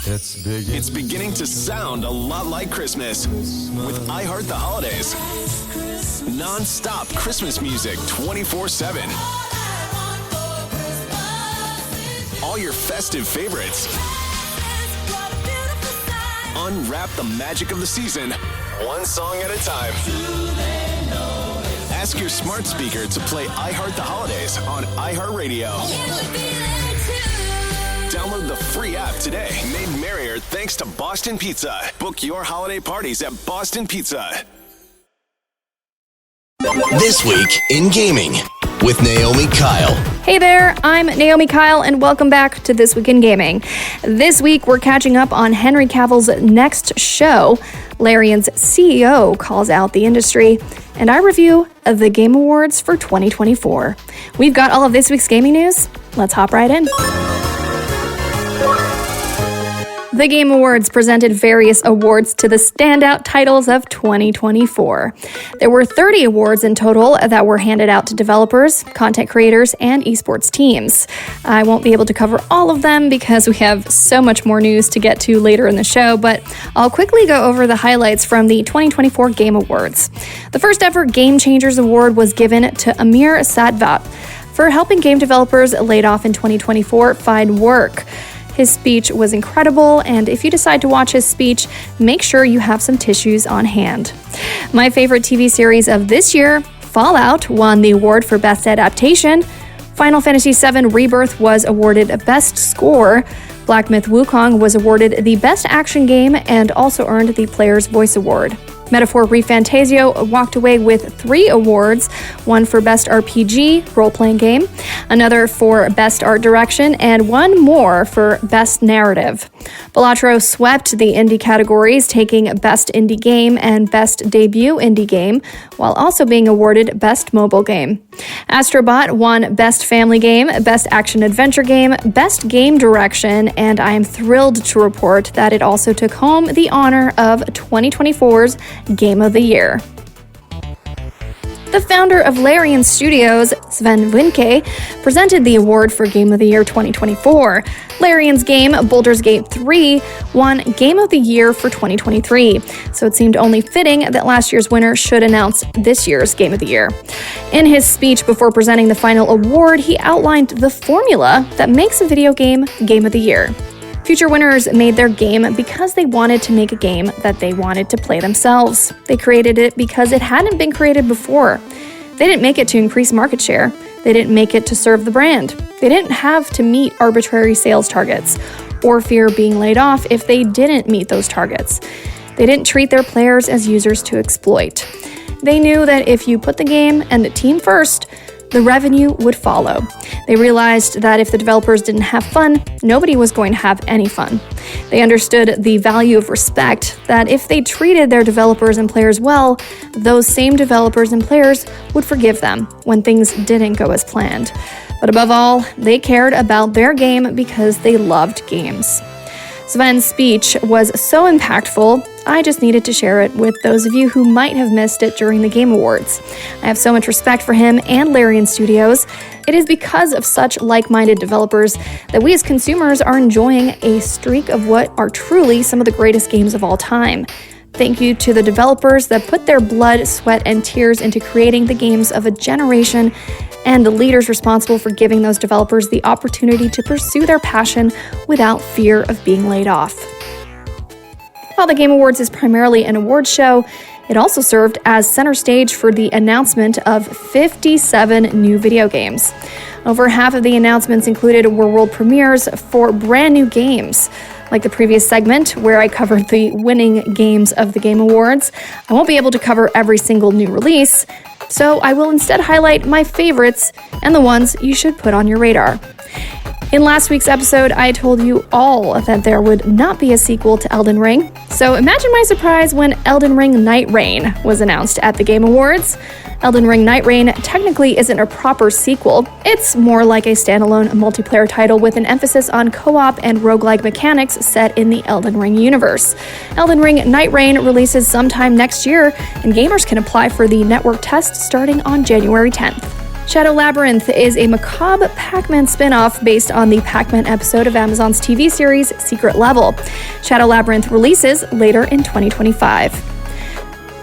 It's beginning to sound a lot like Christmas with iHeart the Holidays. Non-stop Christmas music 24/7. All your festive favorites. Unwrap the magic of the season, one song at a time. Ask your smart speaker to play iHeart the Holidays on iHeartRadio. Download the free app today. Made merrier thanks to Boston Pizza. Book your holiday parties at Boston Pizza. This week in gaming with Naomi Kyle. Hey there, I'm Naomi Kyle, and welcome back to This Week in Gaming. This week, we're catching up on Henry Cavill's next show. Larian's CEO calls out the industry, and I review the Game Awards for 2024. We've got all of this week's gaming news. Let's hop right in. The Game Awards presented various awards to the standout titles of 2024. There were 30 awards in total that were handed out to developers, content creators, and esports teams. I won't be able to cover all of them because we have so much more news to get to later in the show, but I'll quickly go over the highlights from the 2024 Game Awards. The first ever Game Changers Award was given to Amir Sadvat for helping game developers laid off in 2024 find work. His speech was incredible, and if you decide to watch his speech, make sure you have some tissues on hand. My favorite TV series of this year, Fallout, won the award for Best Adaptation. Final Fantasy VII Rebirth was awarded Best Score. Black Myth Wukong was awarded the Best Action Game and also earned the Player's Voice Award. Metaphor ReFantasio walked away with 3 awards, one for Best RPG role-playing game, another for Best Art Direction, and one more for Best Narrative. Balatro swept the indie categories, taking Best Indie Game and Best Debut Indie Game, while also being awarded Best Mobile Game. Astrobot won Best Family Game, Best Action Adventure Game, Best Game Direction, and I am thrilled to report that it also took home the honor of 2024's Game of the Year. The founder of Larian Studios, Sven Winke, presented the award for Game of the Year 2024. Larian's game, Baldur's Gate 3, won Game of the Year for 2023, so it seemed only fitting that last year's winner should announce this year's Game of the Year. In his speech before presenting the final award, he outlined the formula that makes a video game Game of the Year. Future winners made their game because they wanted to make a game that they wanted to play themselves. They created it because it hadn't been created before. They didn't make it to increase market share. They didn't make it to serve the brand. They didn't have to meet arbitrary sales targets or fear being laid off if they didn't meet those targets. They didn't treat their players as users to exploit. They knew that if you put the game and the team first, the revenue would follow. They realized that if the developers didn't have fun, nobody was going to have any fun. They understood the value of respect, that if they treated their developers and players well, those same developers and players would forgive them when things didn't go as planned. But above all, they cared about their game because they loved games. Sven's speech was so impactful, I just needed to share it with those of you who might have missed it during the Game Awards. I have so much respect for him and Larian Studios. It is because of such like-minded developers that we as consumers are enjoying a streak of what are truly some of the greatest games of all time. Thank you to the developers that put their blood, sweat, and tears into creating the games of a generation, and the leaders responsible for giving those developers the opportunity to pursue their passion without fear of being laid off. While the Game Awards is primarily an awards show, it also served as center stage for the announcement of 57 new video games. Over half of the announcements included world premieres for brand new games. Like the previous segment, where I covered the winning games of the Game Awards, I won't be able to cover every single new release, so I will instead highlight my favorites and the ones you should put on your radar. In last week's episode, I told you all that there would not be a sequel to Elden Ring, so imagine my surprise when Elden Ring Night Reign was announced at the Game Awards. Elden Ring Night Reign technically isn't a proper sequel. It's more like a standalone multiplayer title with an emphasis on co-op and roguelike mechanics set in the Elden Ring universe. Elden Ring Night Reign releases sometime next year, and gamers can apply for the network test starting on January 10th. Shadow Labyrinth is a macabre Pac-Man spin-off based on the Pac-Man episode of Amazon's TV series Secret Level. Shadow Labyrinth releases later in 2025.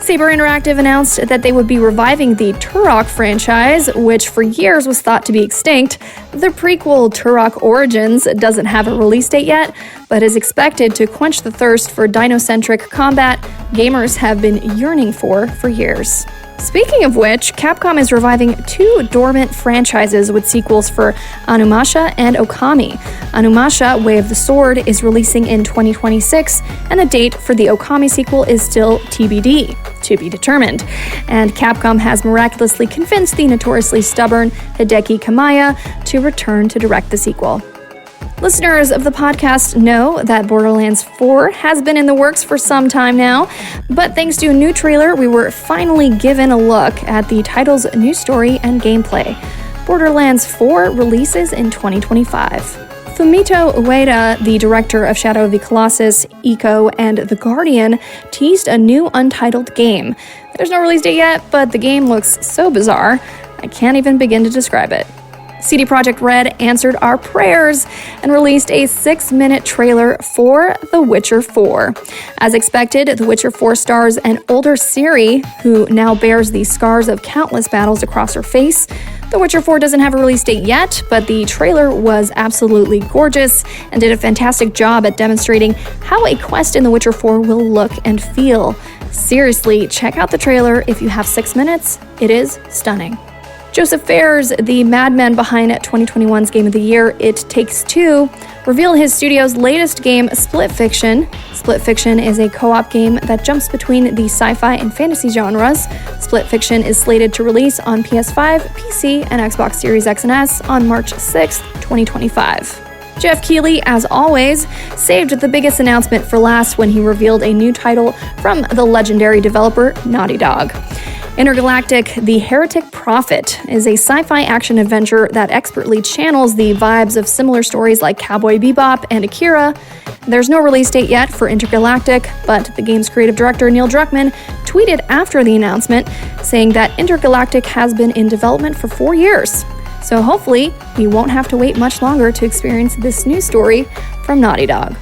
Saber Interactive announced that they would be reviving the Turok franchise, which for years was thought to be extinct. The prequel, Turok Origins, doesn't have a release date yet, but is expected to quench the thirst for dino-centric combat gamers have been yearning for years. Speaking of which, Capcom is reviving two dormant franchises with sequels for Anumasha and Okami. Anumasha, Way of the Sword, is releasing in 2026, and the date for the Okami sequel is still TBD, to be determined. And Capcom has miraculously convinced the notoriously stubborn Hideki Kamiya to return to direct the sequel. Listeners of the podcast know that Borderlands 4 has been in the works for some time now, but thanks to a new trailer, we were finally given a look at the title's new story and gameplay. Borderlands 4 releases in 2025. Fumito Ueda, the director of Shadow of the Colossus, Ico, and The Guardian, teased a new untitled game. There's no release date yet, but the game looks so bizarre, I can't even begin to describe it. CD Projekt Red answered our prayers and released a 6-minute trailer for The Witcher 4. As expected, The Witcher 4 stars an older Ciri, who now bears the scars of countless battles across her face. The Witcher 4 doesn't have a release date yet, but the trailer was absolutely gorgeous and did a fantastic job at demonstrating how a quest in The Witcher 4 will look and feel. Seriously, check out the trailer if you have 6 minutes. It is stunning. Joseph Fares, the madman behind 2021's Game of the Year, It Takes Two, revealed his studio's latest game, Split Fiction. Split Fiction is a co-op game that jumps between the sci-fi and fantasy genres. Split Fiction is slated to release on PS5, PC, and Xbox Series X and S on March 6th, 2025. Jeff Keighley, as always, saved the biggest announcement for last when he revealed a new title from the legendary developer Naughty Dog. Intergalactic: The Heretic Prophet is a sci-fi action-adventure that expertly channels the vibes of similar stories like Cowboy Bebop and Akira. There's no release date yet for Intergalactic, but the game's creative director Neil Druckmann tweeted after the announcement, saying that Intergalactic has been in development for 4 years. So hopefully, we won't have to wait much longer to experience this new story from Naughty Dog.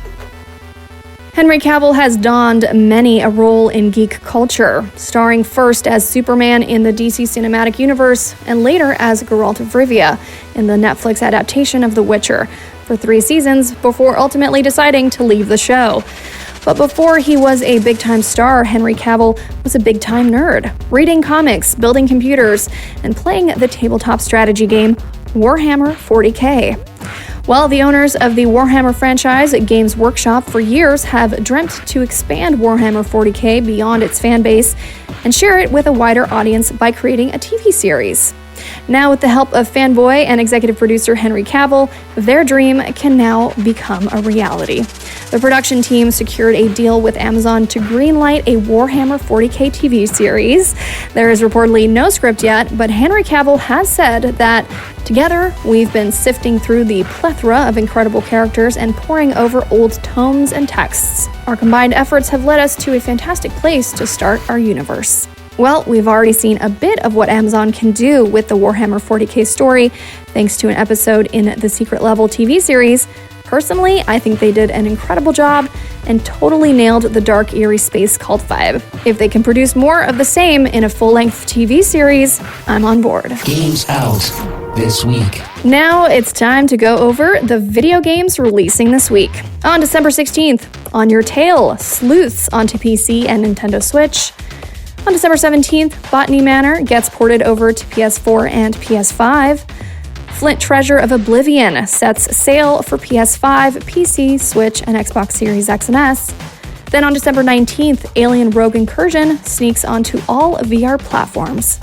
Henry Cavill has donned many a role in geek culture, starring first as Superman in the DC Cinematic Universe and later as Geralt of Rivia in the Netflix adaptation of The Witcher for 3 seasons before ultimately deciding to leave the show. But before he was a big-time star, Henry Cavill was a big-time nerd, reading comics, building computers, and playing the tabletop strategy game Warhammer 40K. Well, the owners of the Warhammer franchise, Games Workshop, for years have dreamt to expand Warhammer 40K beyond its fan base and share it with a wider audience by creating a TV series. Now, with the help of fanboy and executive producer Henry Cavill, their dream can now become a reality. The production team secured a deal with Amazon to greenlight a Warhammer 40K TV series. There is reportedly no script yet, but Henry Cavill has said that together we've been sifting through the plethora of incredible characters and poring over old tomes and texts. Our combined efforts have led us to a fantastic place to start our universe. Well, we've already seen a bit of what Amazon can do with the Warhammer 40K story, thanks to an episode in the Secret Level TV series. Personally, I think they did an incredible job and totally nailed the dark, eerie space cult vibe. If they can produce more of the same in a full-length TV series, I'm on board. Games out this week. Now it's time to go over the video games releasing this week. On December 16th, On Your Tail, Sleuths onto PC and Nintendo Switch. On December 17th, Botany Manor gets ported over to PS4 and PS5. Flint Treasure of Oblivion sets sail for PS5, PC, Switch, and Xbox Series X and S. Then on December 19th, Alien Rogue Incursion sneaks onto all VR platforms.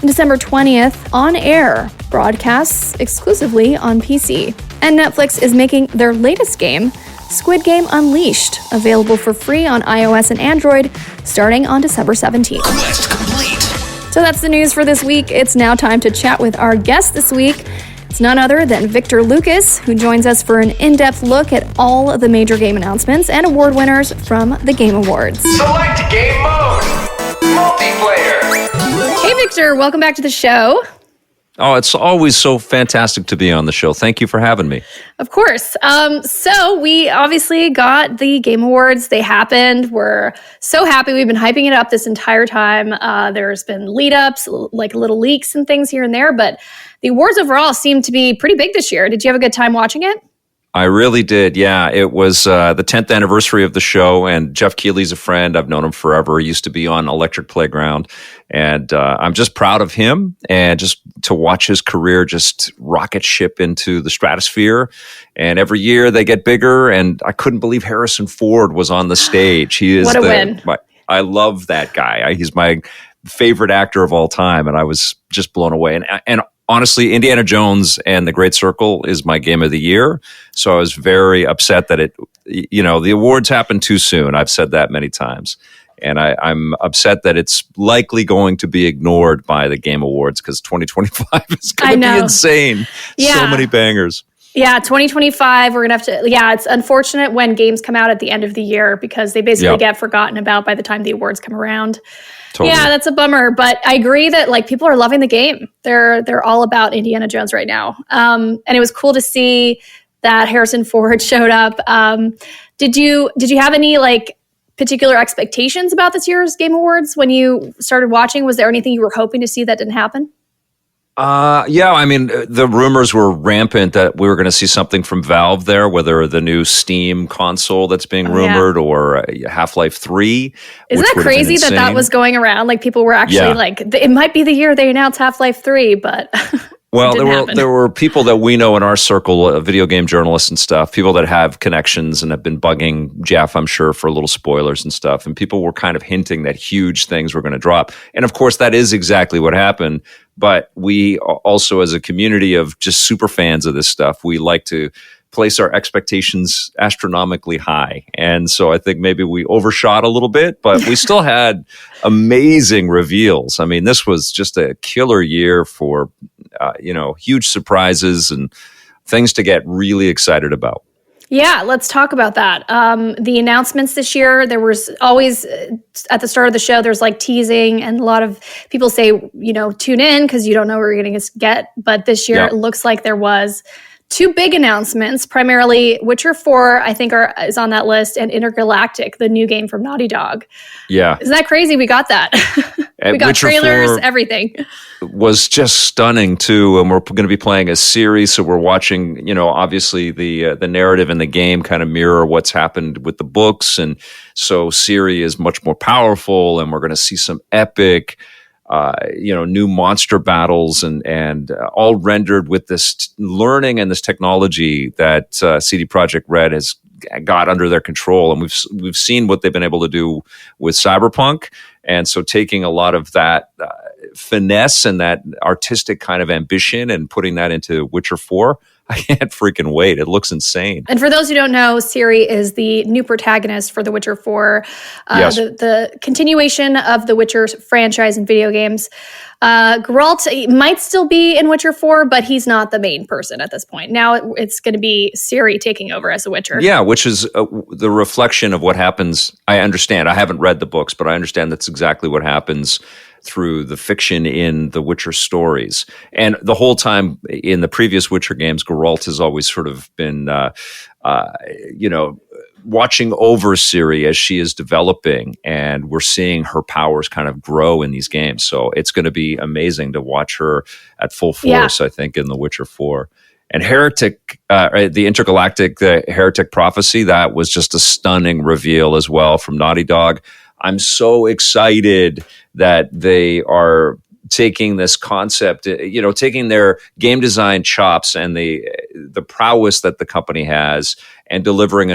On December 20th, On Air broadcasts exclusively on PC. And Netflix is making their latest game, Squid Game Unleashed, available for free on iOS and Android, starting on December 17th. Quest complete. So that's the news for this week. It's now time to chat with our guest this week. It's none other than Victor Lucas, who joins us for an in-depth look at all the major game announcements and award winners from the Game Awards. Select game mode. Multiplayer. Hey, Victor, welcome back to the show. Oh, it's always so fantastic to be on the show. Thank you for having me. Of course. So we obviously got the Game Awards. They happened. We're so happy. We've been hyping it up this entire time. There's been lead ups, like little leaks and things here and there, but the awards overall seem to be pretty big this year. Did you have a good time watching it? I really did. Yeah, it was the 10th anniversary of the show, and Jeff Keighley's a friend. I've known him forever. He used to be on Electric Playground, and I'm just proud of him and just to watch his career just rocket ship into the stratosphere. And every year they get bigger, and I couldn't believe Harrison Ford was on the stage. He is what a win. I love that guy. He's my favorite actor of all time, and I was just blown away. And honestly, Indiana Jones and The Great Circle is my game of the year. So I was very upset that the awards happened too soon. I've said that many times. And I'm upset that it's likely going to be ignored by the Game Awards because 2025 is going to be insane. Yeah. So many bangers. Yeah, 2025, we're going to have to, it's unfortunate when games come out at the end of the year because they basically get forgotten about by the time the awards come around. Totally. Yeah, that's a bummer, but I agree that people are loving the game. They're all about Indiana Jones right now. And it was cool to see that Harrison Ford showed up. Did you have any particular expectations about this year's Game Awards when you started watching? Was there anything you were hoping to see that didn't happen? Yeah, I mean, the rumors were rampant that we were going to see something from Valve there, whether the new Steam console that's being rumored or Half-Life 3. Isn't that crazy that was going around? People were actually it might be the year they announce Half-Life 3, but well, there were people that we know in our circle, video game journalists and stuff, people that have connections and have been bugging Jeff, I'm sure, for little spoilers and stuff. And people were kind of hinting that huge things were going to drop. And of course, that is exactly what happened. But we also, as a community of just super fans of this stuff, we like to place our expectations astronomically high. And so I think maybe we overshot a little bit, but we still had amazing reveals. I mean, this was just a killer year for, huge surprises and things to get really excited about. Yeah, let's talk about that. The announcements this year, there was always, at the start of the show, there's teasing, and a lot of people say, tune in because you don't know what you're going to get. But this year, it looks like there was two big announcements, primarily Witcher 4, I think is on that list, and Intergalactic, the new game from Naughty Dog. Yeah. Isn't that crazy? We got that. We got Witcher trailers, everything. Was just stunning too, and we're going to be playing a series, so we're watching, obviously the narrative in the game kind of mirror what's happened with the books, and so Ciri is much more powerful, and we're going to see some epic new monster battles and all rendered with this learning and this technology that CD Projekt Red has got under their control. And we've seen what they've been able to do with Cyberpunk. And so taking a lot of that finesse and that artistic kind of ambition and putting that into Witcher 4, I can't freaking wait. It looks insane. And for those who don't know, Ciri is the new protagonist for The Witcher 4, the continuation of the Witcher franchise in video games. Geralt might still be in Witcher 4, but he's not the main person at this point. Now it's going to be Ciri taking over as a Witcher. Yeah, which is the reflection of what happens. I understand. I haven't read the books, but I understand that's exactly what happens through the fiction in the Witcher stories. And the whole time in the previous Witcher games, Geralt has always sort of been, watching over Ciri as she is developing, and we're seeing her powers kind of grow in these games. So it's going to be amazing to watch her at full force, I think, in The Witcher 4. And Heretic, the Intergalactic, the Heretic Prophecy, that was just a stunning reveal as well from Naughty Dog. I'm so excited that they are taking this concept, taking their game design chops and the prowess that the company has and delivering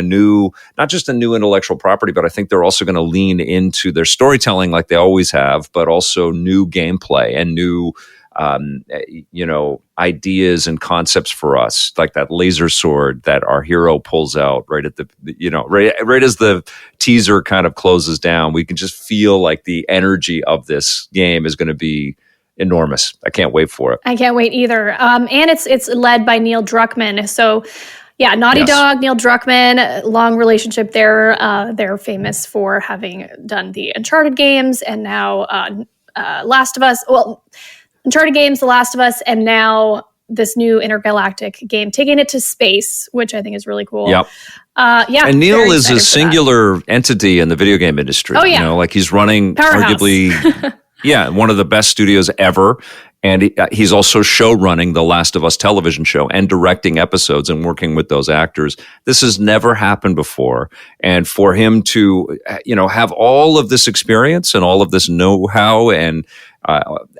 not just a new intellectual property, but I think they're also going to lean into their storytelling like they always have, but also new gameplay and new ideas and concepts for us, like that laser sword that our hero pulls out right at the, right as the teaser kind of closes down. We can just feel like the energy of this game is going to be enormous. I can't wait for it. I can't wait either. And it's led by Neil Druckmann. So yeah, Naughty Dog, Neil Druckmann, long relationship there. They're famous for having done the Uncharted games and now Last of Us. Well, Uncharted games, The Last of Us, and now this new intergalactic game, taking it to space, which I think is really cool. Yep. And Neil is a singular entity in the video game industry. Oh, yeah. You know, like he's running Powerhouse. arguably, one of the best studios ever. And he's also show running the Last of Us television show and directing episodes and working with those actors. This has never happened before. And for him to, have all of this experience and all of this know-how and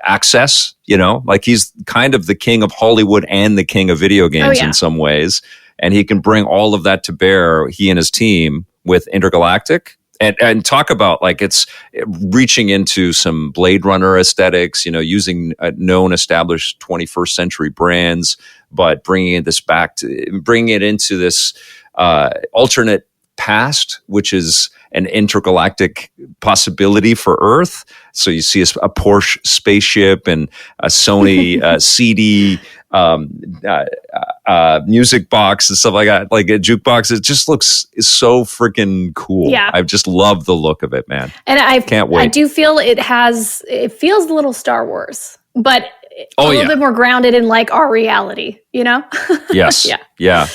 access, like he's kind of the king of Hollywood and the king of video games in some ways. And he can bring all of that to bear, he and his team, with Intergalactic. And talk about like it's reaching into some Blade Runner aesthetics, using known established 21st century brands, but bringing it into this alternate past, which is an intergalactic possibility for Earth. So you see a Porsche spaceship and a Sony CD music box and stuff like that, like a jukebox. It just looks so freaking cool. Yeah. I just love the look of it, man. And I can't wait. I do feel it feels a little Star Wars, but a little bit more grounded in like our reality, Yes. Yeah.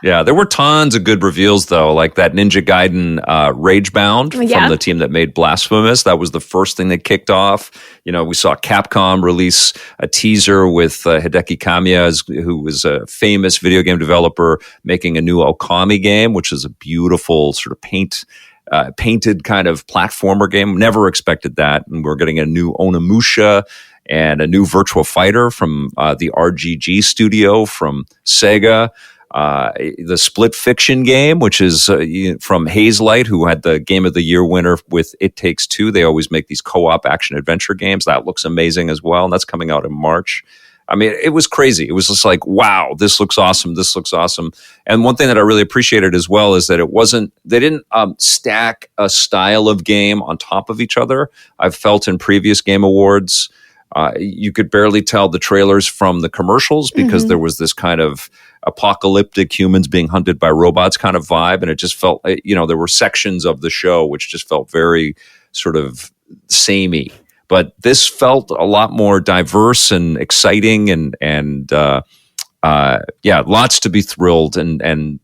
Yeah, there were tons of good reveals, though, like that Ninja Gaiden Ragebound from the team that made Blasphemous. That was the first thing that kicked off. We saw Capcom release a teaser with Hideki Kamiya, who was a famous video game developer, making a new Okami game, which is a beautiful sort of painted kind of platformer game. Never expected that. And we're getting a new Onimusha and a new Virtua Fighter from the RGG studio from Sega. The Split Fiction game, which is from Hazelight, who had the Game of the Year winner with It Takes Two. They always make these co-op action-adventure games. That looks amazing as well, and that's coming out in March. I mean, it was crazy. It was just like, wow, this looks awesome. This looks awesome. And one thing that I really appreciated as well is that they didn't stack a style of game on top of each other. I've felt in previous Game Awards, you could barely tell the trailers from the commercials because there was this kind of apocalyptic humans being hunted by robots kind of vibe. And it just felt, there were sections of the show which just felt very sort of samey. But this felt a lot more diverse and exciting and lots to be thrilled and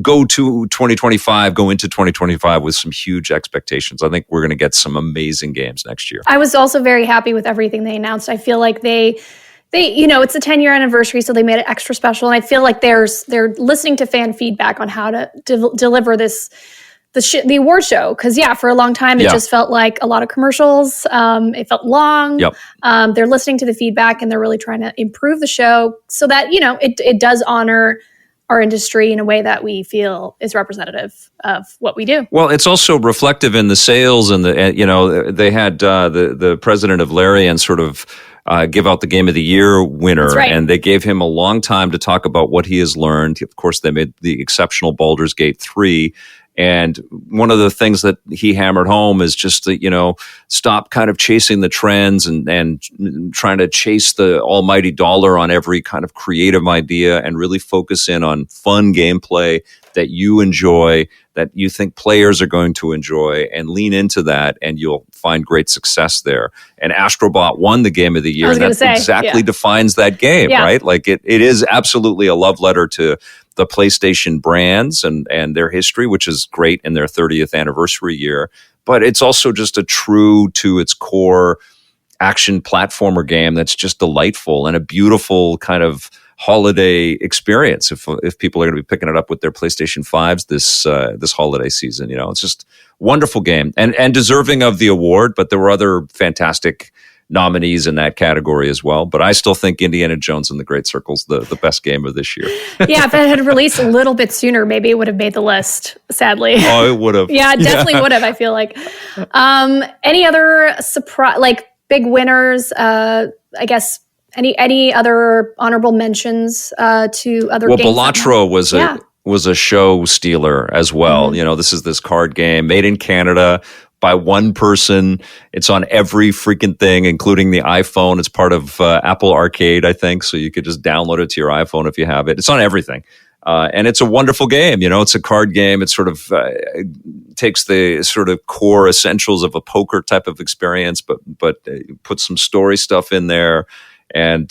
go into 2025 with some huge expectations. I think we're going to get some amazing games next year. I was also very happy with everything they announced. I feel like they it's a 10-year anniversary, so they made it extra special. And I feel like they're listening to fan feedback on how to deliver the award show. Because for a long time it just felt like a lot of commercials. It felt long. Yep. They're listening to the feedback and they're really trying to improve the show so that it does honor our industry in a way that we feel is representative of what we do. Well, it's also reflective in the sales and they had the president of Larian sort of give out the Game of the Year winner, right. And they gave him a long time to talk about what he has learned. Of course, they made the exceptional Baldur's Gate 3. And one of the things that he hammered home is just that, stop kind of chasing the trends and trying to chase the almighty dollar on every kind of creative idea and really focus in on fun gameplay that you enjoy, that you think players are going to enjoy, and lean into that, and you'll find great success there. And Astrobot won the Game of the Year, and that exactly defines that game, right? Like it is absolutely a love letter to the PlayStation brands and their history, which is great in their 30th anniversary year. But it's also just a true to its core action platformer game that's just delightful and a beautiful kind of holiday experience if people are going to be picking it up with their PlayStation 5s this holiday season. It's just wonderful game and deserving of the award, but there were other fantastic nominees in that category as well. But I still think Indiana Jones and the Great Circle's the best game of this year. If it had released a little bit sooner, maybe it would have made the list, sadly. Oh, it would have. Yeah, it definitely would have, I feel like. Any other big winners, I guess, any other honorable mentions to other games? Well, Balatro was a show stealer as well. This is this card game made in Canada by one person. It's on every freaking thing, including the iPhone. It's part of Apple Arcade, I think, so you could just download it to your iPhone if you have it. It's on everything. And it's a wonderful game. It's a card game. It sort of takes the sort of core essentials of a poker type of experience, but puts some story stuff in there, and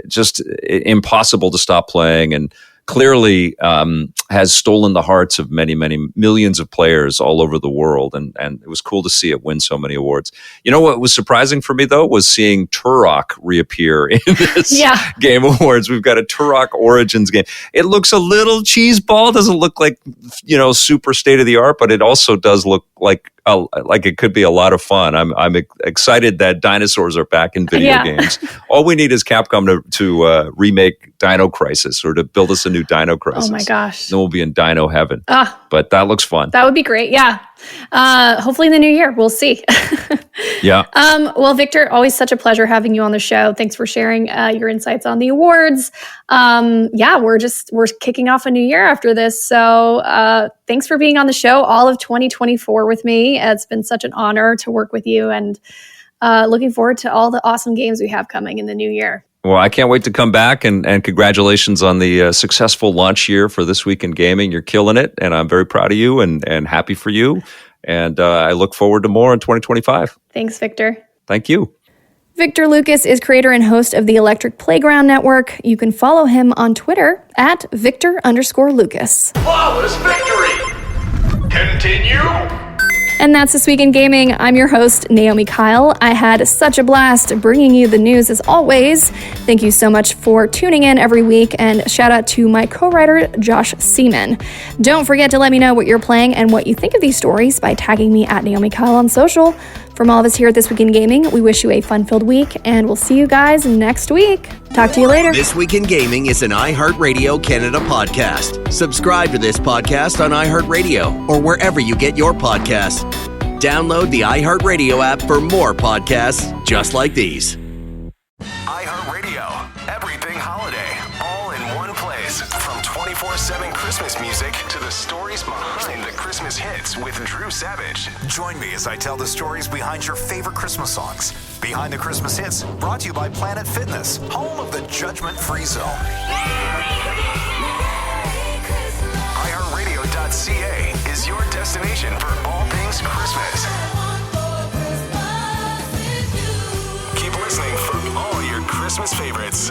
just impossible to stop playing, and clearly has stolen the hearts of many, many millions of players all over the world. And it was cool to see it win so many awards. What was surprising for me, though, was seeing Turok reappear in this Game Awards. We've got a Turok Origins game. It looks a little cheeseball. Doesn't look like, super state of the art, but it also does look like it could be a lot of fun. I'm excited that dinosaurs are back in video games. All we need is Capcom to remake Dino Crisis, or to build us a new Dino Crisis. Oh my gosh. Then we'll be in Dino heaven. But that looks fun. That would be great. Yeah. Hopefully in the new year, we'll see. Yeah. Well, Victor, always such a pleasure having you on the show. Thanks for sharing your insights on the awards. We're kicking off a new year after this. So thanks for being on the show all of 2024 with me. It's been such an honor to work with you, and looking forward to all the awesome games we have coming in the new year. Well, I can't wait to come back, and congratulations on the successful launch year for This Week in Gaming. You're killing it, and I'm very proud of you and happy for you. And I look forward to more in 2025. Thanks, Victor. Thank you. Victor Lucas is creator and host of the Electric Playground Network. You can follow him on Twitter at Victor_Lucas. Flawless victory! Continue! And that's This Week in Gaming. I'm your host, Naomi Kyle. I had such a blast bringing you the news as always. Thank you so much for tuning in every week, and shout out to my co-writer, Josh Seaman. Don't forget to let me know what you're playing and what you think of these stories by tagging me at Naomi Kyle on social. From all of us here at This Week in Gaming, we wish you a fun-filled week, and we'll see you guys next week. Talk to you later. This Week in Gaming is an iHeartRadio Canada podcast. Subscribe to this podcast on iHeartRadio or wherever you get your podcasts. Download the iHeartRadio app for more podcasts just like these. iHeartRadio, everything holiday, all in one place. From 24/7 Christmas music to the stories behind the Christmas hits with Drew Savage. Join me as I tell the stories behind your favorite Christmas songs. Behind the Christmas Hits, brought to you by Planet Fitness, home of the judgment-free zone. iHeartRadio.ca is your destination for all things Christmas. Keep listening for all your Christmas favorites.